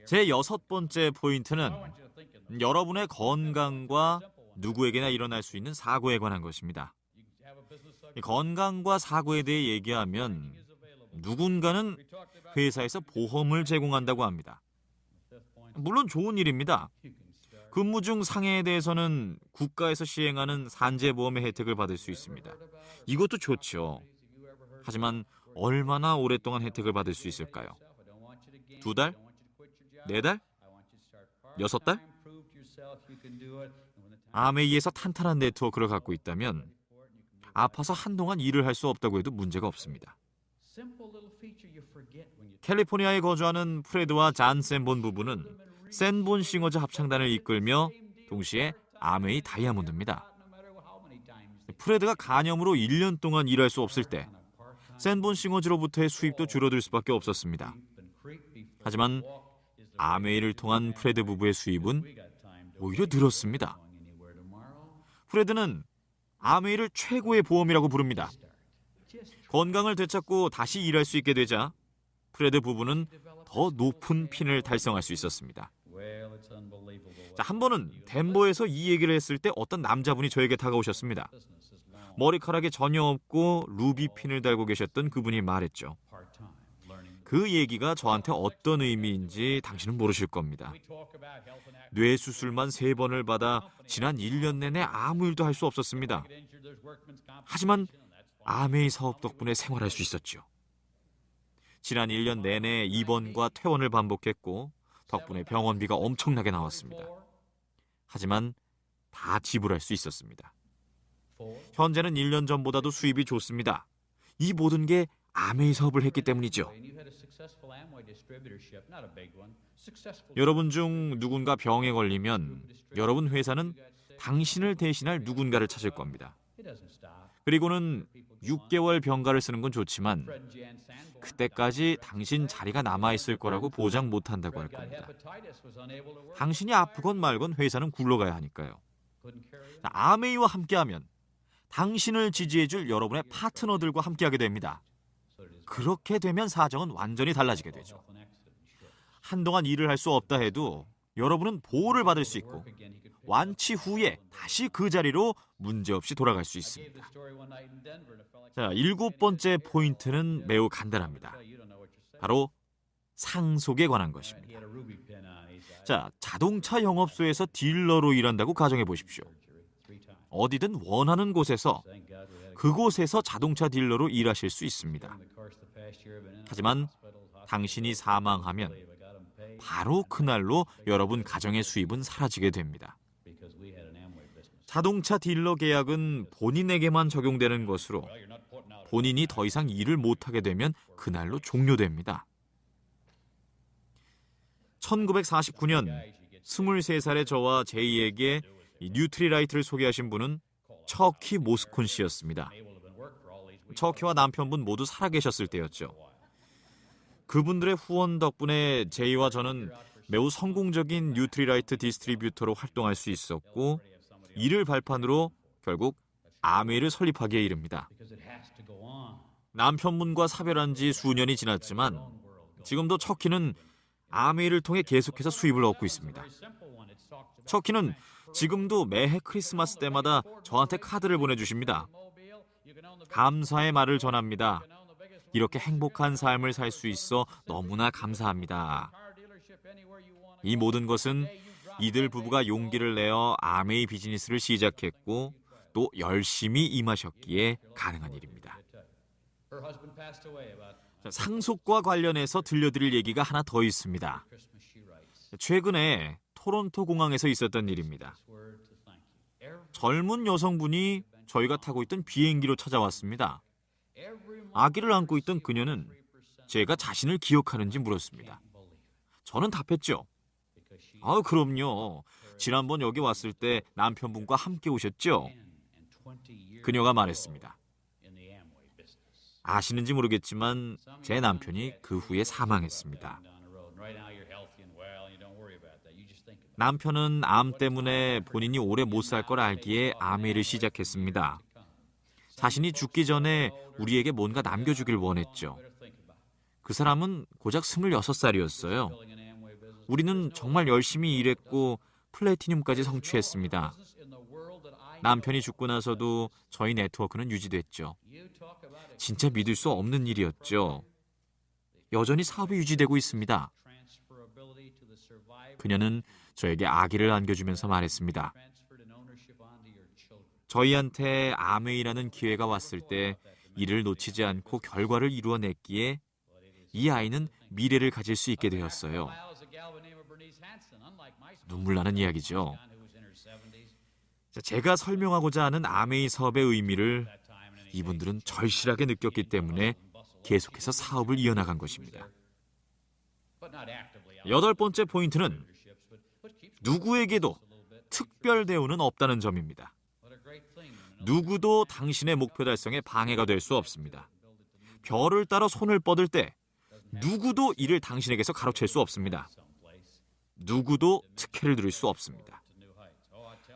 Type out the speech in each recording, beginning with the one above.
제 6번째 포인트는 여러분의 건강과 누구에게나 일어날 수 있는 사고에 관한 것입니다. 건강과 사고에 대해 얘기하면 누군가는 회사에서 보험을 제공한다고 합니다. 물론 좋은 일입니다. 근무 중 상해에 대해서는 국가에서 시행하는 산재보험의 혜택을 받을 수 있습니다. 이것도 좋죠. 하지만 얼마나 오랫동안 혜택을 받을 수 있을까요? 2달? 4달? 6달? 암에 의해서 탄탄한 네트워크를 갖고 있다면 아파서 한동안 일을 할 수 없다고 해도 문제가 없습니다. 캘리포니아에 거주하는 프레드와 잔 샌본 부부는 샌본 싱어즈 합창단을 이끌며 동시에 아메이 다이아몬드입니다. 프레드가 간염으로 1년 동안 일할 수 없을 때 샌본 싱어즈로부터의 수입도 줄어들 수밖에 없었습니다. 하지만 아메이를 통한 프레드 부부의 수입은 오히려 늘었습니다. 프레드는 아메이를 최고의 보험이라고 부릅니다. 건강을 되찾고 다시 일할 수 있게 되자 프레드 부부는 더 높은 핀을 달성할 수 있었습니다. 한 번은 덴버에서 이 얘기를 했을 때 어떤 남자분이 저에게 다가오셨습니다. 머리카락이 전혀 없고 루비 핀을 달고 계셨던 그분이 말했죠. 그 얘기가 저한테 어떤 의미인지 당신은 모르실 겁니다. 뇌 수술만 3번을 받아 지난 1년 내내 아무 일도 할 수 없었습니다. 하지만 아메이 사업 덕분에 생활할 수 있었죠. 지난 1년 내내 입원과 퇴원을 반복했고 덕분에 병원비가 엄청나게 나왔습니다. 하지만 다 지불할 수 있었습니다. 현재는 1년 전보다도 수입이 좋습니다. 이 모든 게 아메이 사업을 했기 때문이죠. 여러분 중 누군가 병에 걸리면 여러분 회사는 당신을 대신할 누군가를 찾을 겁니다. 그리고는 6개월 병가를 쓰는 건 좋지만 그때까지 당신 자리가 남아있을 거라고 보장 못한다고 할 겁니다. 당신이 아프건 말건 회사는 굴러가야 하니까요. 아메이와 함께하면 당신을 지지해줄 여러분의 파트너들과 함께하게 됩니다. 그렇게 되면 사정은 완전히 달라지게 되죠. 한동안 일을 할 수 없다 해도 여러분은 보호를 받을 수 있고 완치 후에 다시 그 자리로 문제없이 돌아갈 수 있습니다. 자, 7번째 포인트는 매우 간단합니다. 바로 상속에 관한 것입니다. 자, 자동차 영업소에서 딜러로 일한다고 가정해 보십시오. 어디든 원하는 곳에서 그곳에서 자동차 딜러로 일하실 수 있습니다. 하지만 당신이 사망하면 바로 그날로 여러분 가정의 수입은 사라지게 됩니다. 자동차 딜러 계약은 본인에게만 적용되는 것으로 본인이 더 이상 일을 못하게 되면 그날로 종료됩니다. 1949년 23살의 저와 제이에게 뉴트리라이트를 소개하신 분은 처키 모스콘 씨였습니다. 처키와 남편분 모두 살아계셨을 때였죠. 그분들의 후원 덕분에 제이와 저는 매우 성공적인 뉴트리라이트 디스트리뷰터로 활동할 수 있었고 이를 발판으로 결국 아메이를 설립하기에 이릅니다. 남편분과 사별한 지 수년이 지났지만 지금도 처키는 아메이를 통해 계속해서 수입을 얻고 있습니다. 처키는 지금도 매해 크리스마스 때마다 저한테 카드를 보내주십니다. 감사의 말을 전합니다. 이렇게 행복한 삶을 살 수 있어 너무나 감사합니다. 이 모든 것은 이들 부부가 용기를 내어 아메이 비즈니스를 시작했고 또 열심히 임하셨기에 가능한 일입니다. 상속과 관련해서 들려드릴 얘기가 하나 더 있습니다. 최근에 토론토 공항에서 있었던 일입니다. 젊은 여성분이 저희가 타고 있던 비행기로 찾아왔습니다. 아기를 안고 있던 그녀는 제가 자신을 기억하는지 물었습니다. 저는 답했죠. 그럼요. 지난번 여기 왔을 때 남편분과 함께 오셨죠? 그녀가 말했습니다. 아시는지 모르겠지만 제 남편이 그 후에 사망했습니다. 남편은 암 때문에 본인이 오래 못 살 걸 알기에 아메이를 시작했습니다. 자신이 죽기 전에 우리에게 뭔가 남겨주길 원했죠. 그 사람은 고작 26살이었어요. 우리는 정말 열심히 일했고 플래티늄까지 성취했습니다. 남편이 죽고 나서도 저희 네트워크는 유지됐죠. 진짜 믿을 수 없는 일이었죠. 여전히 사업이 유지되고 있습니다. 그녀는 저에게 아기를 안겨주면서 말했습니다. 저희한테 아메이라는 기회가 왔을 때 이를 놓치지 않고 결과를 이루어냈기에 이 아이는 미래를 가질 수 있게 되었어요. 눈물 나는 이야기죠. 제가 설명하고자 하는 아메이 사업의 의미를 이분들은 절실하게 느꼈기 때문에 계속해서 사업을 이어나간 것입니다. 8번째 포인트는 누구에게도 특별 대우는 없다는 점입니다. 누구도 당신의 목표 달성에 방해가 될 수 없습니다. 별을 따라 손을 뻗을 때 누구도 이를 당신에게서 가로챌 수 없습니다. 누구도 특혜를 드릴 수 없습니다.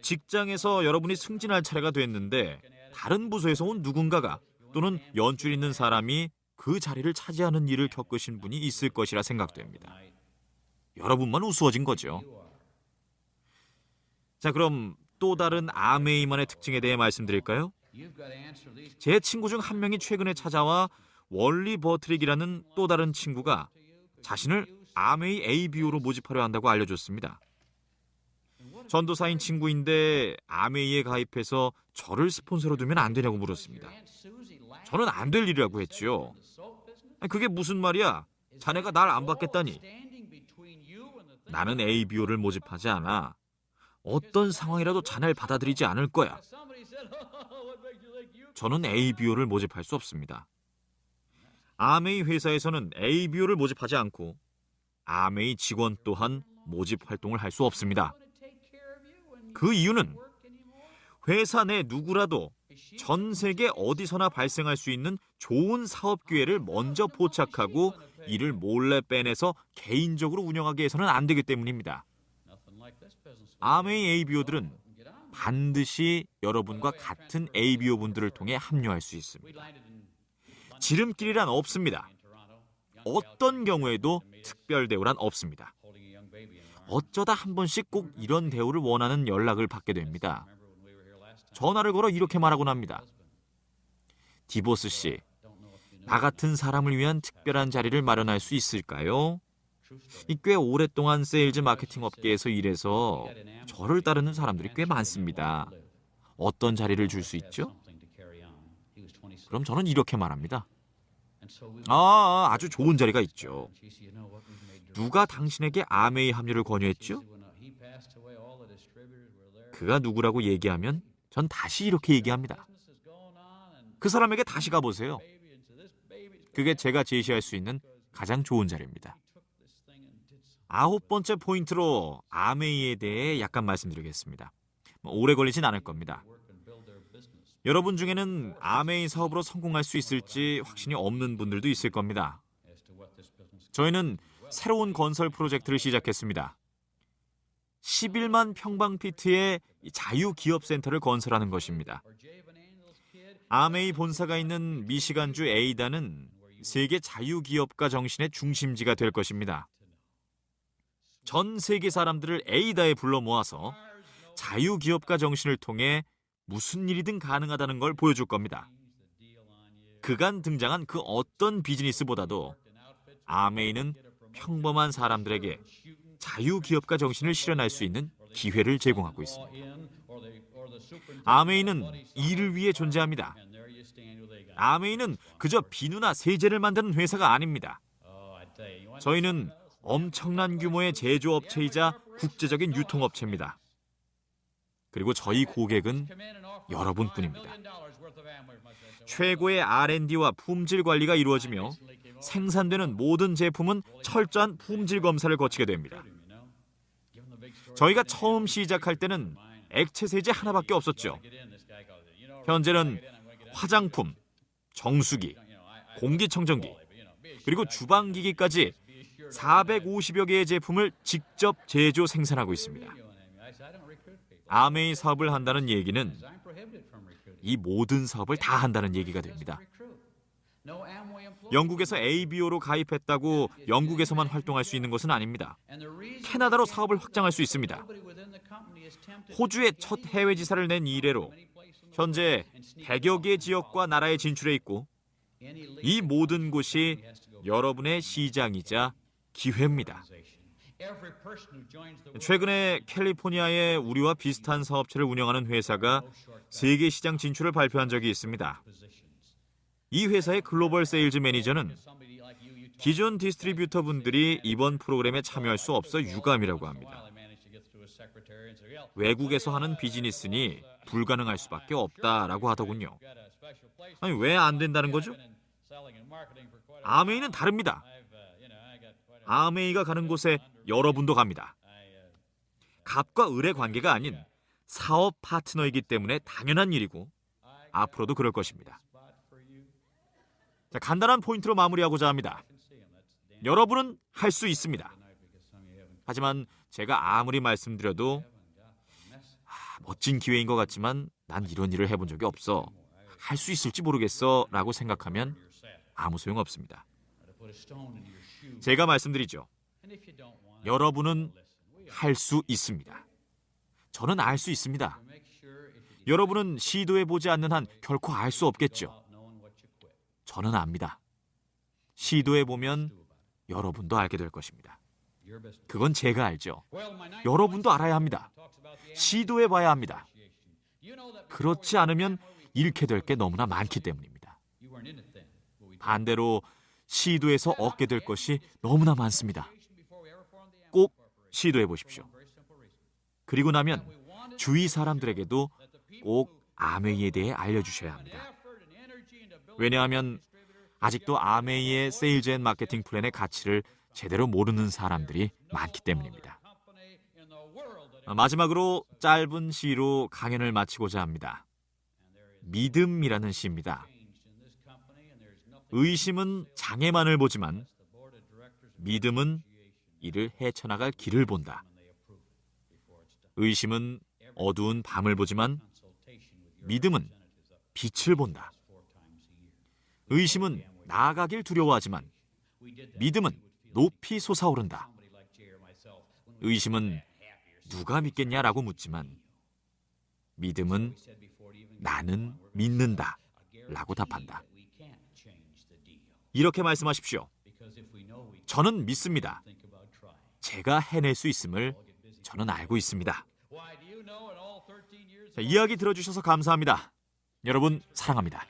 직장에서 여러분이 승진할 차례가 됐는데 다른 부서에서 온 누군가가 또는 연줄 있는 사람이 그 자리를 차지하는 일을 겪으신 분이 있을 것이라 생각됩니다. 여러분만 우스워진 거죠. 자, 그럼 또 다른 아메이만의 특징에 대해 말씀드릴까요? 제 친구 중 한 명이 최근에 찾아와 월리 버트릭이라는 또 다른 친구가 자신을 아메이 ABO로 모집하려 한다고 알려줬습니다. 전도사인 친구인데 아메이에 가입해서 저를 스폰서로 두면 안 되냐고 물었습니다. 저는 안 될 일이라고 했죠. 그게 무슨 말이야? 자네가 날 안 받겠다니. 나는 ABO를 모집하지 않아. 어떤 상황이라도 자네를 받아들이지 않을 거야. 저는 ABO를 모집할 수 없습니다. 아메이 회사에서는 ABO를 모집하지 않고 아메이 직원 또한 모집 활동을 할 수 없습니다. 그 이유는 회사 내 누구라도 전 세계 어디서나 발생할 수 있는 좋은 사업 기회를 먼저 포착하고 이를 몰래 빼내서 개인적으로 운영하게 해서는 안 되기 때문입니다. 아메이 ABO들은 반드시 여러분과 같은 ABO 분들을 통해 합류할 수 있습니다. 지름길이란 없습니다. 어떤 경우에도 특별 대우란 없습니다. 어쩌다 한 번씩 꼭 이런 대우를 원하는 연락을 받게 됩니다. 전화를 걸어 이렇게 말하곤 합니다. 디보스 씨, 나 같은 사람을 위한 특별한 자리를 마련할 수 있을까요? 꽤 오랫동안 세일즈 마케팅 업계에서 일해서 저를 따르는 사람들이 꽤 많습니다. 어떤 자리를 줄 수 있죠? 그럼 저는 이렇게 말합니다. 아주 좋은 자리가 있죠. 누가 당신에게 아메이 합류를 권유했죠? 그가 누구라고 얘기하면 전 다시 이렇게 얘기합니다. 그 사람에게 다시 가보세요. 그게 제가 제시할 수 있는 가장 좋은 자리입니다. 9번째 포인트로 아메이에 대해 약간 말씀드리겠습니다. 오래 걸리진 않을 겁니다. 여러분 중에는 아메이 사업으로 성공할 수 있을지 확신이 없는 분들도 있을 겁니다. 저희는 새로운 건설 프로젝트를 시작했습니다. 11만 평방피트의 자유기업센터를 건설하는 것입니다. 아메이 본사가 있는 미시간주 에이다는 세계 자유기업가 정신의 중심지가 될 것입니다. 전 세계 사람들을 에이다에 불러 모아서 자유기업가 정신을 통해 무슨 일이든 가능하다는 걸 보여줄 겁니다. 그간 등장한 그 어떤 비즈니스보다도 아메이는 평범한 사람들에게 자유기업가 정신을 실현할 수 있는 기회를 제공하고 있습니다. 아메이는 일을 위해 존재합니다. 아메이는 그저 비누나 세제를 만드는 회사가 아닙니다. 저희는 엄청난 규모의 제조업체이자 국제적인 유통업체입니다. 그리고 저희 고객은 여러분뿐입니다. 최고의 R&D와 품질 관리가 이루어지며 생산되는 모든 제품은 철저한 품질 검사를 거치게 됩니다. 저희가 처음 시작할 때는 액체 세제 하나밖에 없었죠. 현재는 화장품, 정수기, 공기청정기, 그리고 주방기기까지 450여 개의 제품을 직접 제조 생산하고 있습니다. 아메이 사업을 한다는 얘기는 이 모든 사업을 다 한다는 얘기가 됩니다. 영국에서 ABO로 가입했다고 영국에서만 활동할 수 있는 것은 아닙니다. 캐나다로 사업을 확장할 수 있습니다. 호주에 첫 해외 지사를 낸 이래로 현재 100여 개 지역과 나라에 진출해 있고 이 모든 곳이 여러분의 시장이자 기회입니다. 최근에 캘리포니아에 우리와 비슷한 사업체를 운영하는 회사가 세계 시장 진출을 발표한 적이 있습니다. 이 회사의 글로벌 세일즈 매니저는 기존 디스트리뷰터 분들이 이번 프로그램에 참여할 수 없어 유감이라고 합니다. 외국에서 하는 비즈니스니 불가능할 수밖에 없다라고 하더군요. 아니, 왜 안 된다는 거죠? 아메이는 다릅니다. 아메이가 가는 곳에 여러분도 갑니다. 갑과 을의 관계가 아닌 사업 파트너이기 때문에 당연한 일이고 앞으로도 그럴 것입니다. 자, 간단한 포인트로 마무리하고자 합니다. 여러분은 할 수 있습니다. 하지만 제가 아무리 말씀드려도 멋진 기회인 것 같지만 난 이런 일을 해본 적이 없어. 할 수 있을지 모르겠어 라고 생각하면 아무 소용없습니다. 제가 말씀드리죠. 여러분은 할 수 있습니다. 저는 알 수 있습니다. 여러분은 시도해보지 않는 한 결코 알 수 없겠죠. 저는 압니다. 시도해보면 여러분도 알게 될 것입니다. 그건 제가 알죠. 여러분도 알아야 합니다. 시도해봐야 합니다. 그렇지 않으면 잃게 될 게 너무나 많기 때문입니다. 반대로 시도해서 얻게 될 것이 너무나 많습니다. 꼭 시도해 보십시오. 그리고 나면 주위 사람들에게도 꼭 아메이에 대해 알려주셔야 합니다. 왜냐하면 아직도 아메이의 세일즈 앤 마케팅 플랜의 가치를 제대로 모르는 사람들이 많기 때문입니다. 마지막으로 짧은 시로 강연을 마치고자 합니다. 믿음이라는 시입니다. 의심은 장애만을 보지만 믿음은 이를 헤쳐나갈 길을 본다. 의심은 어두운 밤을 보지만 믿음은 빛을 본다. 의심은 나아가길 두려워하지만 믿음은 높이 솟아오른다. 의심은 누가 믿겠냐라고 묻지만 믿음은 나는 믿는다 라고 답한다. 이렇게 말씀하십시오. 저는 믿습니다. 제가 해낼 수 있음을 저는 알고 있습니다. 자, 이야기 들어주셔서 감사합니다. 여러분 사랑합니다.